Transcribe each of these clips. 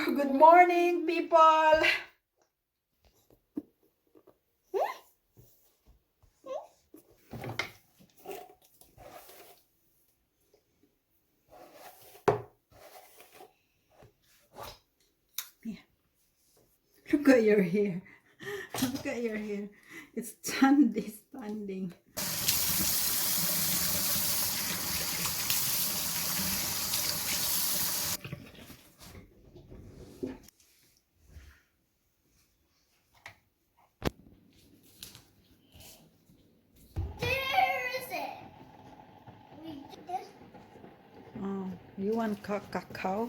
Good morning, people. Yeah. Look at your hair. Look at your hair. It's standing. Oh, you want cacao?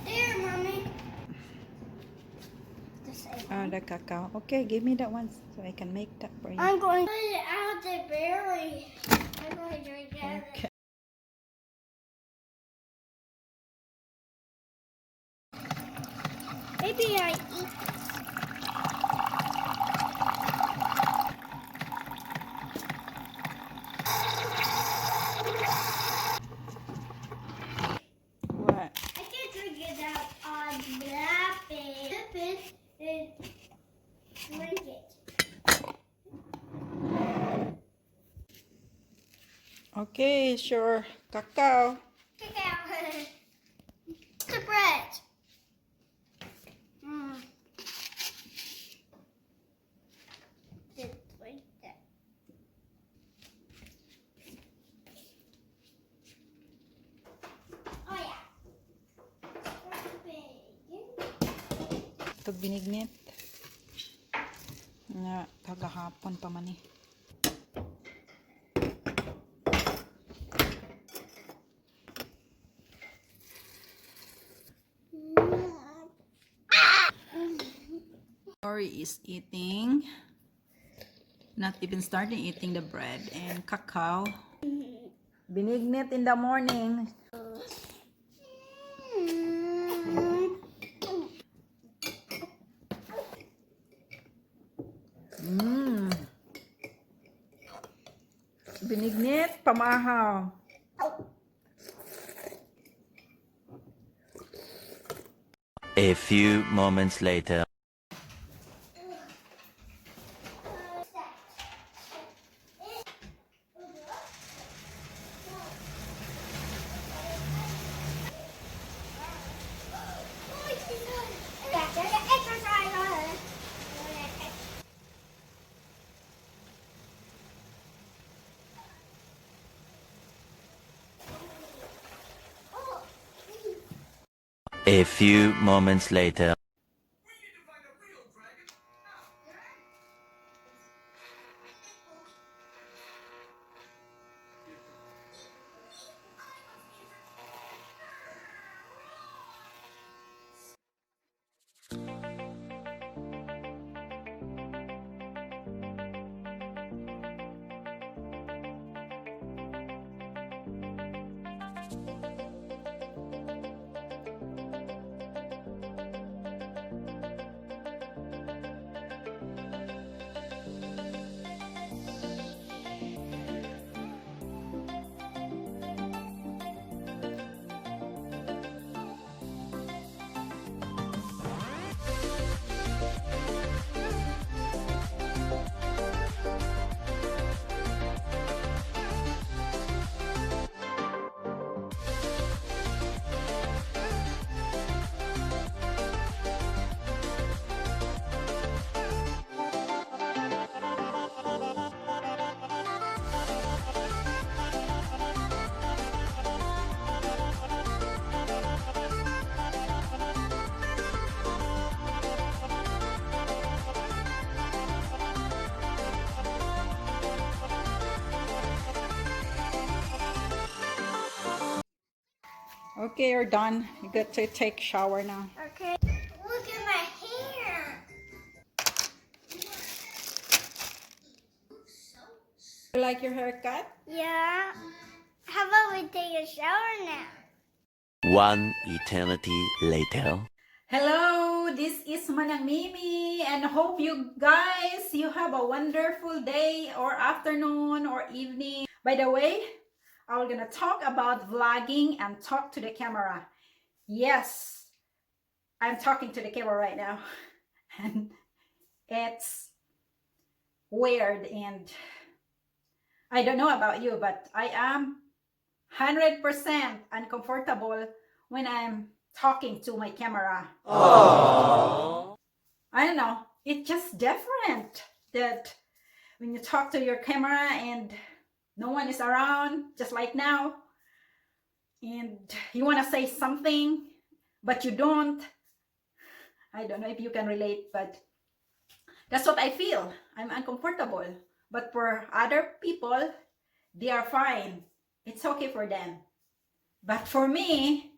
There, Mommy. The cacao. Okay, give me that one so I can make that for you. I'm going to put it out the berry. I'm going to drink it. Okay. Maybe I eat. What? I can drink it out on blapping. Dip it and drink it. Okay, sure. Cacao. Cacao. The bread. Just like that. Oh yeah. Ito binignit. Nga, kagahapon pa man eh. Ori is eating, not even starting eating the bread and cacao. Binignit in the morning. Binignit, pamahaw. A few moments later. A few moments later. Okay, you're done. You got to take shower now. Okay. Look at my hair. You like your haircut? Yeah. How about we take a shower now? One eternity later. Hello, this is Manang Mimi, and hope you guys you have a wonderful day or afternoon or evening. By the way, I'm gonna talk about vlogging and talk to the camera. Yes, I'm talking to the camera right now, and it's weird, and I don't know about you, but I am 100% uncomfortable when I'm talking to my camera. Aww. I don't know, it's just different that when you talk to your camera and no one is around, just like now, and you want to say something, but you don't. I don't know if you can relate, but that's what I feel. I'm uncomfortable. But for other people, they are fine. It's okay for them. But for me,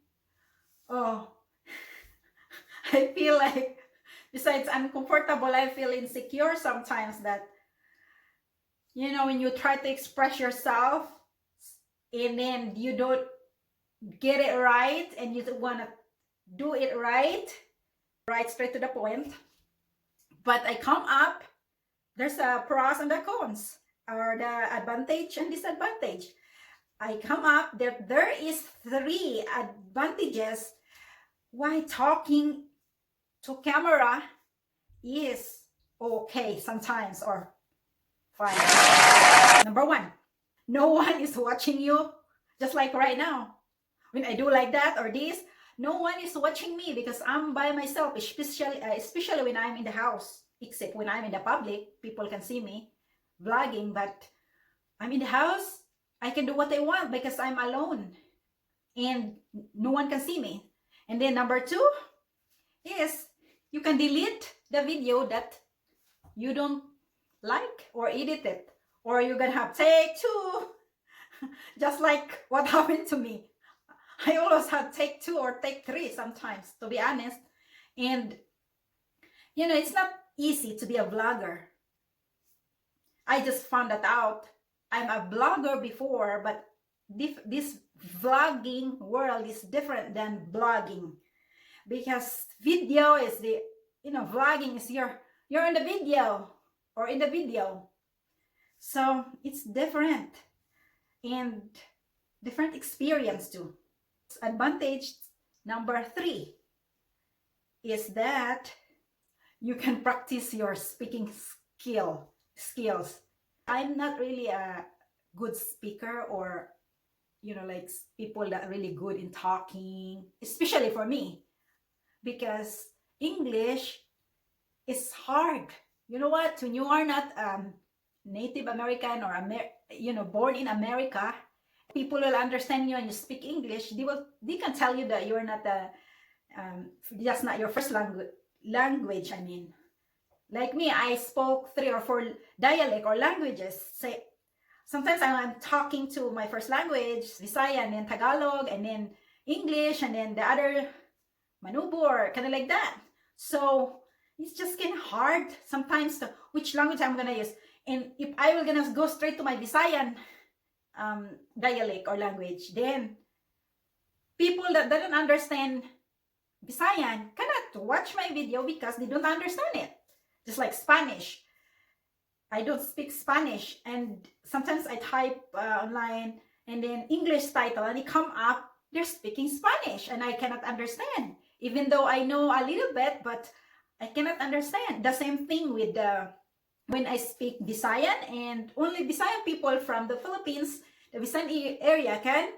oh, I feel like, besides uncomfortable, I feel insecure sometimes that, you know, when you try to express yourself and then you don't get it right and you want to do it right straight to the point. But I come up, there's a pros and the cons, or the advantage and disadvantage. I come up that there is 3 advantages why talking to camera is okay sometimes or fine. Number 1, no one is watching you, just like right now. When I do like that or this, no one is watching me because I'm by myself, especially when I'm in the house. Except when I'm in the public, people can see me vlogging, but I'm in the house, I can do what I want because I'm alone and no one can see me. And then number 2 is you can delete the video that you don't like or edit it, or you're gonna have take 2, just like what happened to me. I always had take 2 or take 3 sometimes, to be honest. And, you know, it's not easy to be a vlogger. I just found that out. I'm a blogger before, but this vlogging world is different than blogging. Because video is the, you know, vlogging is you're in the video or in the video. So it's different and different experience too. Advantage number 3 is that you can practice your speaking skills. I'm not really a good speaker, or, you know, like people that are really good in talking, especially for me, because English is hard. You know what? When you are not Native American or you know, born in America, people will understand you and you speak English. They can tell you that you're not that's not your first language. I mean, like me, I spoke 3 or 4 dialect or languages. Say, sometimes I'm talking to my first language, Visaya, and then Tagalog, and then English, and then the other Manubo, or kind of like that. So it's just kind of hard sometimes to which language I'm gonna use. And if I will gonna go straight to my Visayan dialect or language, then people that don't understand Visayan cannot watch my video because they don't understand it. Just like Spanish. I don't speak Spanish, and sometimes I type online and then English title and it come up, they're speaking Spanish and I cannot understand. Even though I know a little bit, but I cannot understand. The same thing with when I speak Visayan, and only Visayan people from the Philippines, the Visayan area can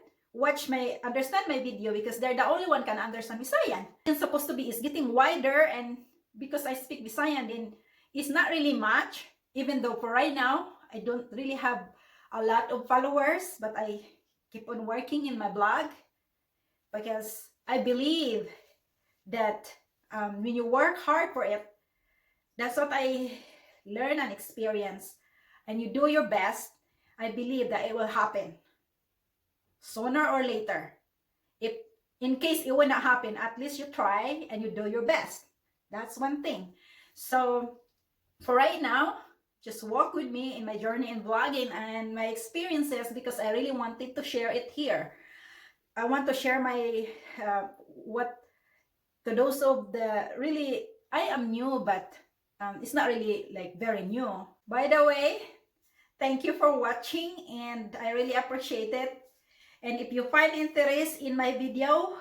understand my video because they're the only one can understand Visayan. It's supposed to be is getting wider, and because I speak Visayan, then it's not really much. Even though for right now, I don't really have a lot of followers, but I keep on working in my blog because I believe that when you work hard for it, that's what I learn and experience, and you do your best, I believe that it will happen sooner or later. If in case it will not happen, at least you try and you do your best. That's one thing. So for right now, just walk with me in my journey in vlogging and my experiences, because I really wanted to share it here. I want to share my what to those of the really, I am new, but it's not really like very new. By the way, thank you for watching, and I really appreciate it. And if you find interest in my video,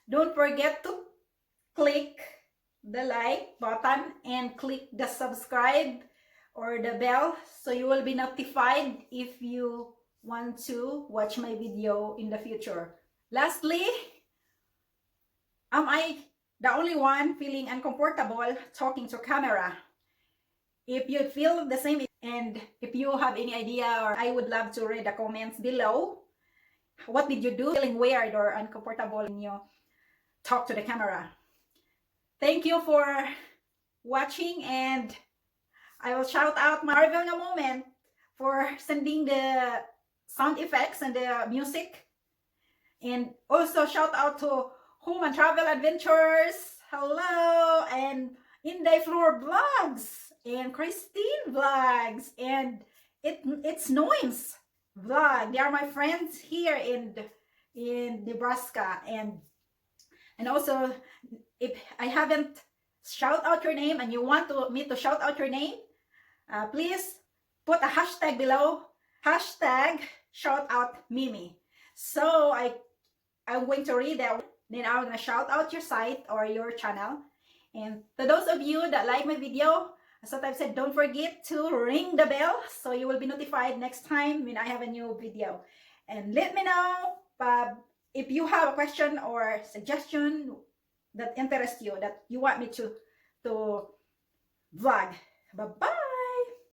don't forget to click the like button and click the subscribe or the bell so you will be notified if you want to watch my video in the future. Lastly, am I the only one feeling uncomfortable talking to camera? If you feel the same and if you have any idea, or I would love to read the comments below. What did you do feeling weird or uncomfortable when you talk to the camera? Thank you for watching, and I will shout out Marvel in a moment for sending the sound effects and the music. And also shout out to Home and Travel Adventures. Hello, and Inday Floor Vlogs and Christine Vlogs and it's Noise Vlog. They are my friends here in Nebraska, and also if I haven't shout out your name and you want me to shout out your name, please put a hashtag below, hashtag shout out Mimi. So I'm going to read that, then I'm gonna shout out your site or your channel. And to those of you that like my video, as I've said, don't forget to ring the bell so you will be notified next time when I have a new video. And let me know if you have a question or suggestion that interests you, that you want me to vlog. Bye-bye!